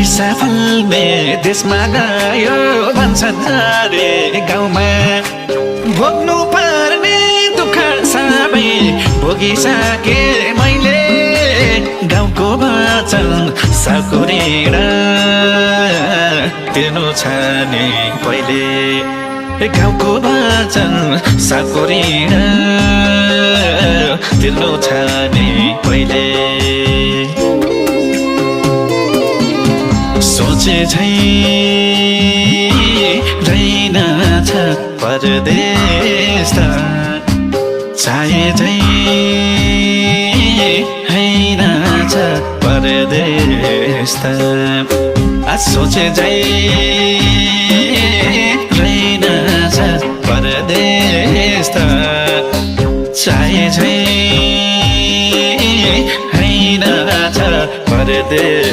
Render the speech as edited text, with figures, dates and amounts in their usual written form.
सफलले देशमा गयो भन्छन् अरे गाउँमा भोग्नु पर्ने दुःख सबै भोगिसके मैले गाउँको वचन सबको ऋण तिर्नु छ नि पहिले गाउँको वचन सबको ऋण तिर्नु छ नि पहिले सोचे झै रहेनछ परदेश त चाहे झै हैनछ परदेश त सोचे झै रहेनछ परदेश त चाहे झै हैनछ परदेश